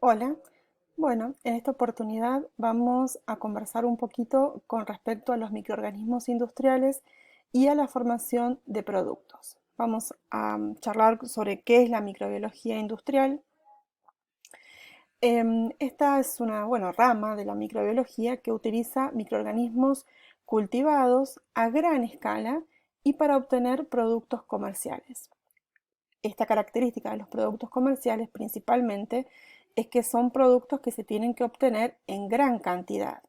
Hola, bueno, en esta oportunidad vamos a conversar un poquito con respecto a los microorganismos industriales y a la formación de productos. Vamos a charlar sobre qué es la microbiología industrial. Esta es una, rama de la microbiología que utiliza microorganismos cultivados a gran escala y para obtener productos comerciales. Esta característica de los productos comerciales principalmente es que son productos que se tienen que obtener en gran cantidad.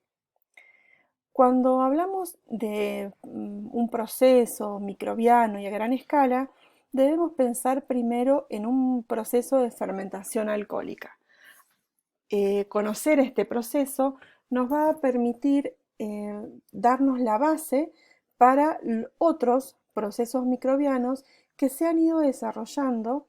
Cuando hablamos de un proceso microbiano y a gran escala, debemos pensar primero en un proceso de fermentación alcohólica. Conocer este proceso nos va a permitir darnos la base para otros procesos microbianos que se han ido desarrollando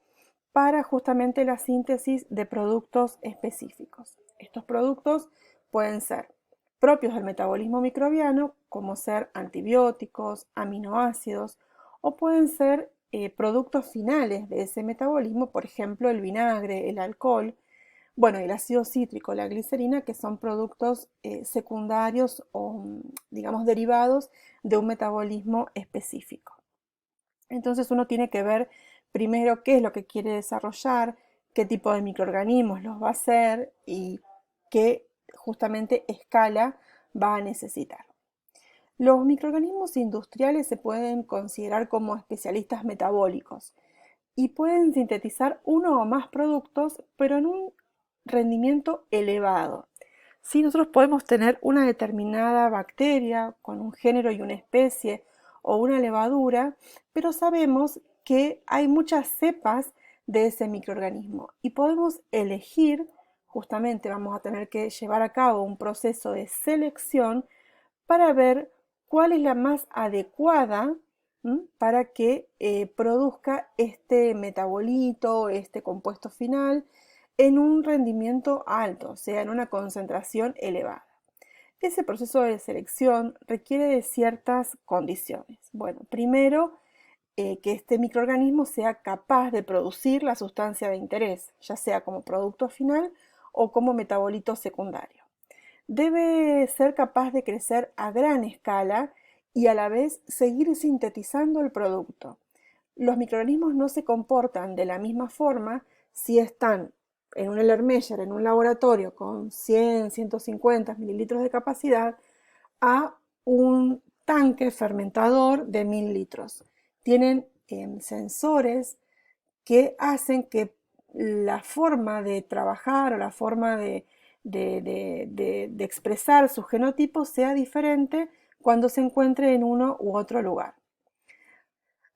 para justamente la síntesis de productos específicos. Estos productos pueden ser propios del metabolismo microbiano, como ser antibióticos, aminoácidos, o pueden ser productos finales de ese metabolismo, por ejemplo, el vinagre, el alcohol, bueno, el ácido cítrico, la glicerina, que son productos secundarios o, digamos, derivados de un metabolismo específico. Entonces uno tiene que ver primero qué es lo que quiere desarrollar, qué tipo de microorganismos los va a hacer y qué justamente escala va a necesitar. Los microorganismos industriales se pueden considerar como especialistas metabólicos y pueden sintetizar uno o más productos, pero en un rendimiento elevado. Si nosotros podemos tener una determinada bacteria con un género y una especie o una levadura, pero sabemos que hay muchas cepas de ese microorganismo y podemos elegir, justamente vamos a tener que llevar a cabo un proceso de selección para ver cuál es la más adecuada para que produzca este metabolito, este compuesto final, en un rendimiento alto, o sea, en una concentración elevada. Ese proceso de selección requiere de ciertas condiciones. Bueno, primero, que este microorganismo sea capaz de producir la sustancia de interés, ya sea como producto final o como metabolito secundario. Debe ser capaz de crecer a gran escala y a la vez seguir sintetizando el producto. Los microorganismos no se comportan de la misma forma si están en un Erlenmeyer, en un laboratorio con 100, 150 mililitros de capacidad, a un tanque fermentador de 1000 litros. Tienen sensores que hacen que la forma de trabajar o la forma de expresar su genotipo sea diferente cuando se encuentre en uno u otro lugar.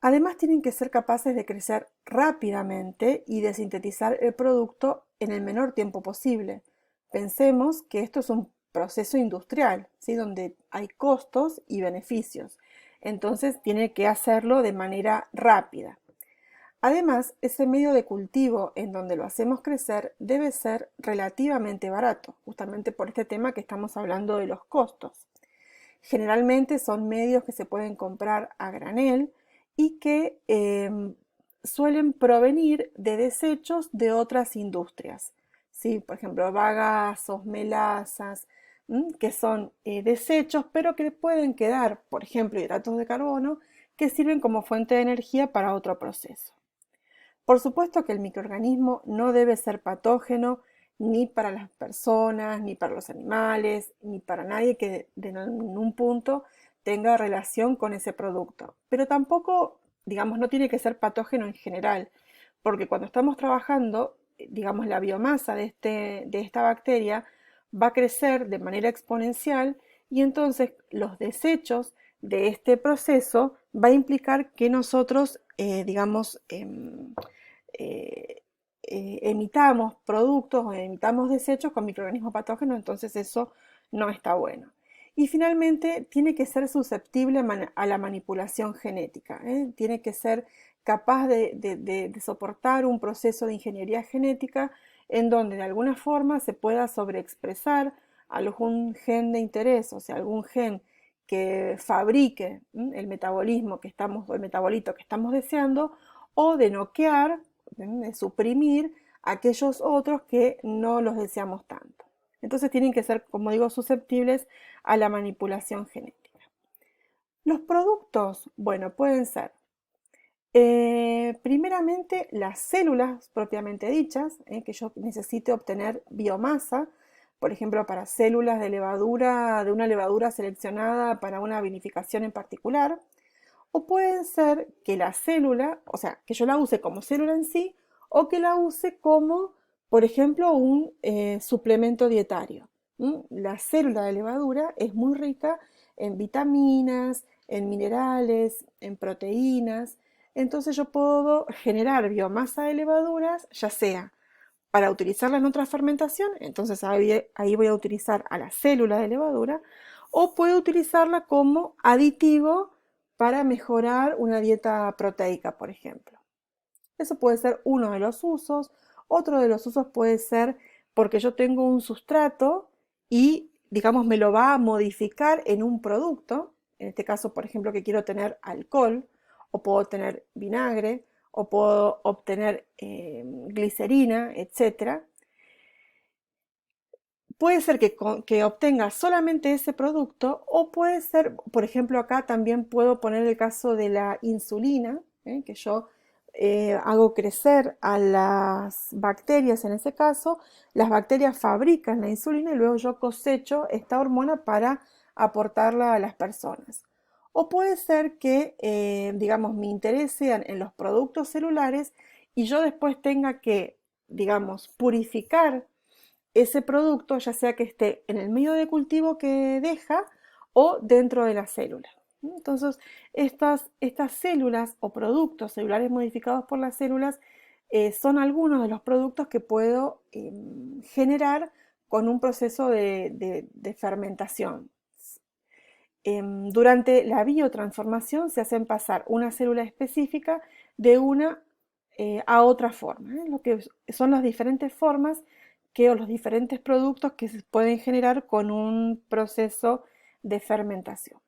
Además, tienen que ser capaces de crecer rápidamente y de sintetizar el producto en el menor tiempo posible. Pensemos que esto es un proceso industrial, ¿sí? Donde hay costos y beneficios. Entonces, tiene que hacerlo de manera rápida. Además, ese medio de cultivo en donde lo hacemos crecer debe ser relativamente barato, justamente por este tema que estamos hablando de los costos. Generalmente son medios que se pueden comprar a granel y que suelen provenir de desechos de otras industrias. ¿Sí? Por ejemplo, bagasos, melasas, que son desechos, pero que pueden quedar, por ejemplo, hidratos de carbono, que sirven como fuente de energía para otro proceso. Por supuesto que el microorganismo no debe ser patógeno ni para las personas, ni para los animales, ni para nadie que en un punto tenga relación con ese producto. Pero tampoco, digamos, no tiene que ser patógeno en general, porque cuando estamos trabajando, digamos, la biomasa de esta bacteria va a crecer de manera exponencial y entonces los desechos de este proceso va a implicar que nosotros, digamos, eh, emitamos productos o emitamos desechos con microorganismos patógenos, entonces eso no está bueno. Y finalmente tiene que ser susceptible a la manipulación genética, ¿eh? Tiene que ser capaz de soportar un proceso de ingeniería genética en donde de alguna forma se pueda sobreexpresar algún gen de interés, o sea, algún gen que fabrique el metabolismo que estamos, o el metabolito que estamos deseando, o de noquear, de suprimir aquellos otros que no los deseamos tanto. Entonces tienen que ser, como digo, susceptibles a la manipulación genética. Los productos, bueno, pueden ser primeramente las células propiamente dichas, que yo necesite obtener biomasa, por ejemplo, para células de levadura, de una levadura seleccionada para una vinificación en particular. O puede ser que la célula, o sea, que yo la use como célula en sí, o que la use como, por ejemplo, un suplemento dietario. La célula de levadura es muy rica en vitaminas, en minerales, en proteínas. Entonces yo puedo generar biomasa de levaduras, ya sea para utilizarla en otra fermentación, entonces ahí voy a utilizar a la célula de levadura, o puedo utilizarla como aditivo para mejorar una dieta proteica, por ejemplo. Eso puede ser uno de los usos. Otro de los usos puede ser porque yo tengo un sustrato y, digamos, me lo va a modificar en un producto. En este caso, por ejemplo, que quiero tener alcohol, o puedo tener vinagre, o puedo obtener glicerina, etcétera. Puede ser que obtenga solamente ese producto, o puede ser, por ejemplo, acá también puedo poner el caso de la insulina, que yo hago crecer a las bacterias. En ese caso, las bacterias fabrican la insulina y luego yo cosecho esta hormona para aportarla a las personas. O puede ser que, digamos, me interese en los productos celulares y yo después tenga que, digamos, purificar ese producto, ya sea que esté en el medio de cultivo que deja o dentro de la célula. Entonces, estas células o productos celulares modificados por las células son algunos de los productos que puedo generar con un proceso de fermentación. Durante la biotransformación se hacen pasar una célula específica de una a otra forma, lo que son las diferentes formas o los diferentes productos que se pueden generar con un proceso de fermentación.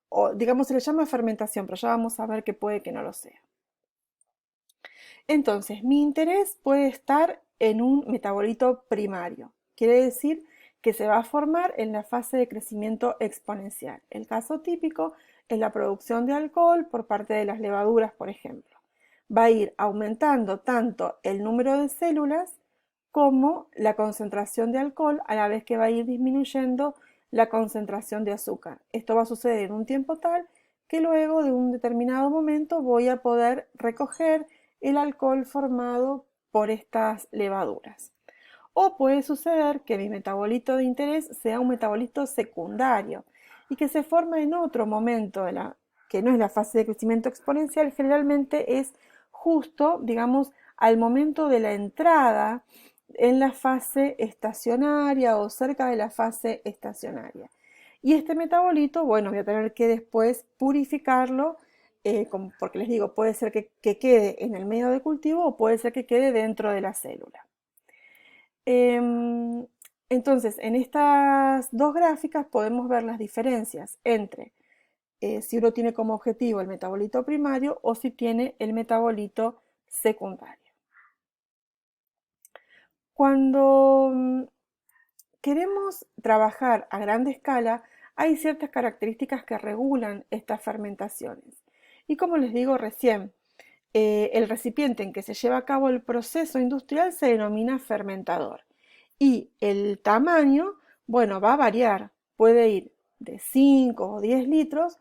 O digamos, se le llama fermentación, pero ya vamos a ver que puede que no lo sea. Entonces, mi interés puede estar en un metabolito primario. Quiere decir que se va a formar en la fase de crecimiento exponencial. El caso típico es la producción de alcohol por parte de las levaduras, por ejemplo. Va a ir aumentando tanto el número de células como la concentración de alcohol, a la vez que va a ir disminuyendo la concentración de azúcar. Esto va a suceder en un tiempo tal que luego de un determinado momento voy a poder recoger el alcohol formado por estas levaduras. O puede suceder que mi metabolito de interés sea un metabolito secundario y que se forma en otro momento que no es la fase de crecimiento exponencial. Generalmente es justo, digamos, al momento de la entrada en la fase estacionaria o cerca de la fase estacionaria. Y este metabolito, bueno, voy a tener que después purificarlo, porque les digo, puede ser que quede en el medio de cultivo o puede ser que quede dentro de la célula. Entonces, en estas dos gráficas podemos ver las diferencias entre si uno tiene como objetivo el metabolito primario o si tiene el metabolito secundario. Cuando queremos trabajar a gran escala, hay ciertas características que regulan estas fermentaciones. Y como les digo recién, el recipiente en que se lleva a cabo el proceso industrial se denomina fermentador. Y el tamaño, bueno, va a variar. Puede ir de 5 o 10 litros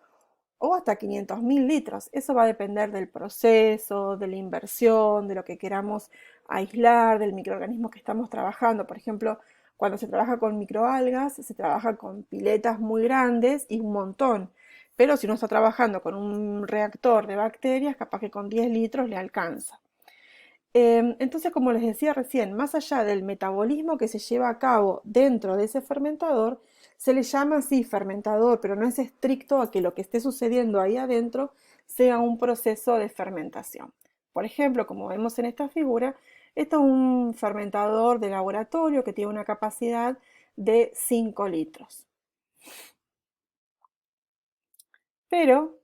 o hasta 500.000 litros. Eso va a depender del proceso, de la inversión, de lo que queramos aislar, del microorganismo que estamos trabajando. Por ejemplo, cuando se trabaja con microalgas, se trabaja con piletas muy grandes y un montón. Pero si uno está trabajando con un reactor de bacterias, capaz que con 10 litros le alcanza. Entonces, como les decía recién, más allá del metabolismo que se lleva a cabo dentro de ese fermentador, se le llama así fermentador, pero no es estricto a que lo que esté sucediendo ahí adentro sea un proceso de fermentación. Por ejemplo, como vemos en esta figura, esto es un fermentador de laboratorio que tiene una capacidad de 5 litros. Pero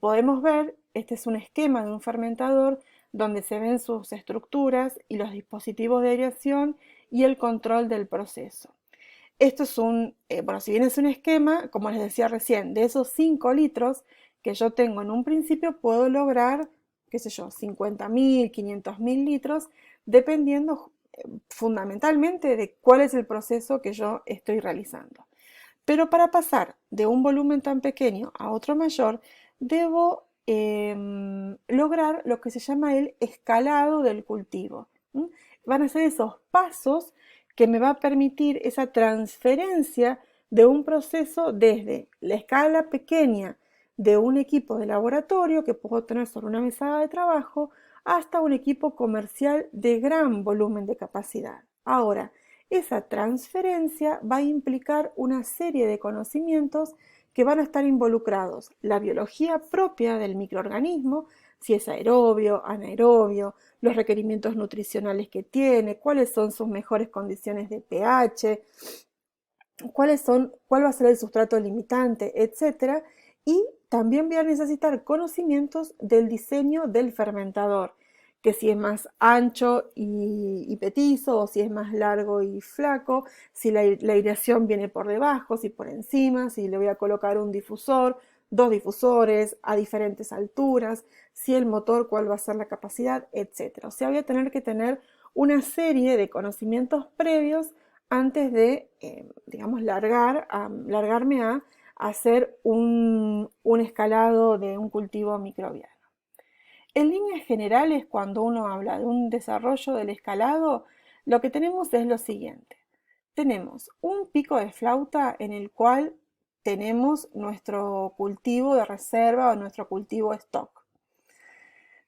podemos ver, este es un esquema de un fermentador donde se ven sus estructuras y los dispositivos de aireación y el control del proceso. Esto es bueno, si bien es un esquema, como les decía recién, de esos 5 litros que yo tengo en un principio, puedo lograr, qué sé yo, 50.000, 500.000 litros, dependiendo fundamentalmente de cuál es el proceso que yo estoy realizando. Pero para pasar de un volumen tan pequeño a otro mayor, debo lograr lo que se llama el escalado del cultivo. Van a ser esos pasos que me va a permitir esa transferencia de un proceso desde la escala pequeña de un equipo de laboratorio que puedo tener sobre una mesada de trabajo hasta un equipo comercial de gran volumen de capacidad. Ahora, esa transferencia va a implicar una serie de conocimientos que van a estar involucrados: la biología propia del microorganismo, si es aerobio, anaerobio, los requerimientos nutricionales que tiene, cuáles son sus mejores condiciones de pH, cuál va a ser el sustrato limitante, etc. Y también voy a necesitar conocimientos del diseño del fermentador, que si es más ancho y petizo, o si es más largo y flaco, si la aireación viene por debajo, si por encima, si le voy a colocar un difusor, dos difusores a diferentes alturas, si el motor, cuál va a ser la capacidad, etc. O sea, voy a tener que tener una serie de conocimientos previos antes de, digamos, largarme a hacer un escalado de un cultivo microbiano. En líneas generales, cuando uno habla de un desarrollo del escalado, lo que tenemos es lo siguiente. Tenemos un pico de flauta en el cual tenemos nuestro cultivo de reserva o nuestro cultivo stock.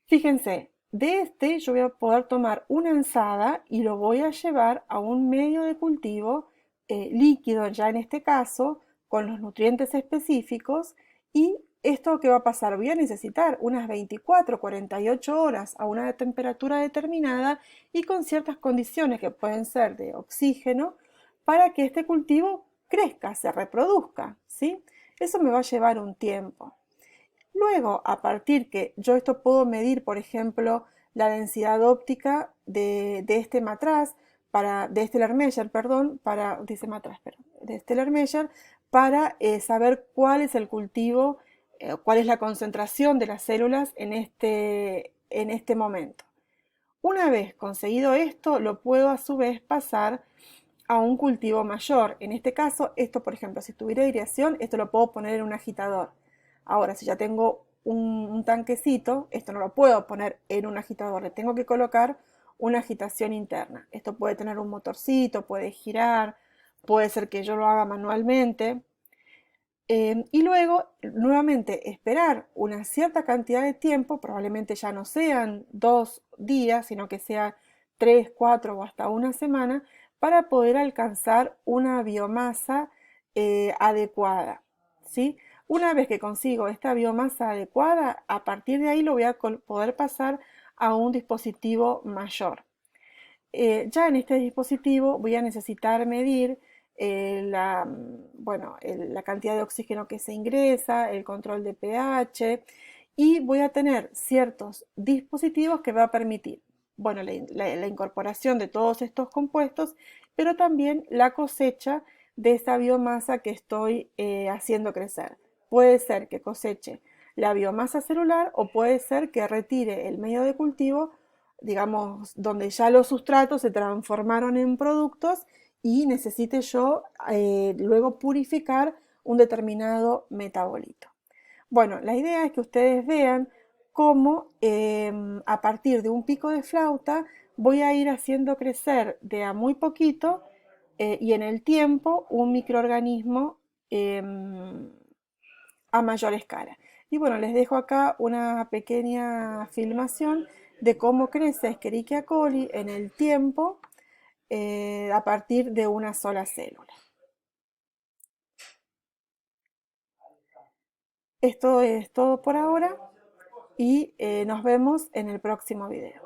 Fíjense, de este yo voy a poder tomar una enzada y lo voy a llevar a un medio de cultivo líquido, ya en este caso, con los nutrientes específicos. Y esto que va a pasar, voy a necesitar unas 24, 48 horas a una temperatura determinada y con ciertas condiciones que pueden ser de oxígeno para que este cultivo crezca, se reproduzca, ¿sí? Eso me va a llevar un tiempo. Luego, a partir que yo esto puedo medir, por ejemplo, la densidad óptica de este matraz, de Stellar Measure, perdón, de Stellar Measure, para saber cuál es el cultivo, cuál es la concentración de las células en este momento. Una vez conseguido esto, lo puedo a su vez pasar a un cultivo mayor. En este caso, esto, por ejemplo, si tuviera aireación, esto lo puedo poner en un agitador. Ahora, si ya tengo un tanquecito, esto no lo puedo poner en un agitador, le tengo que colocar una agitación interna. Esto puede tener un motorcito, puede girar, puede ser que yo lo haga manualmente. Y luego, nuevamente, esperar una cierta cantidad de tiempo, probablemente ya no sean 2 días, sino que sea 3, 4 o hasta una semana, para poder alcanzar una biomasa adecuada, ¿sí? Una vez que consigo esta biomasa adecuada, a partir de ahí lo voy a poder pasar a un dispositivo mayor. Ya en este dispositivo voy a necesitar medir la cantidad de oxígeno que se ingresa, el control de pH, y voy a tener ciertos dispositivos que va a permitir, bueno, la incorporación de todos estos compuestos, pero también la cosecha de esa biomasa que estoy haciendo crecer. Puede ser que coseche la biomasa celular o puede ser que retire el medio de cultivo, digamos, donde ya los sustratos se transformaron en productos y necesite yo luego purificar un determinado metabolito. Bueno, la idea es que ustedes vean cómo a partir de un pico de flauta voy a ir haciendo crecer de a muy poquito y en el tiempo un microorganismo a mayor escala. Y bueno, les dejo acá una pequeña filmación de cómo crece Escherichia coli en el tiempo a partir de una sola célula. Esto es todo por ahora y nos vemos en el próximo video.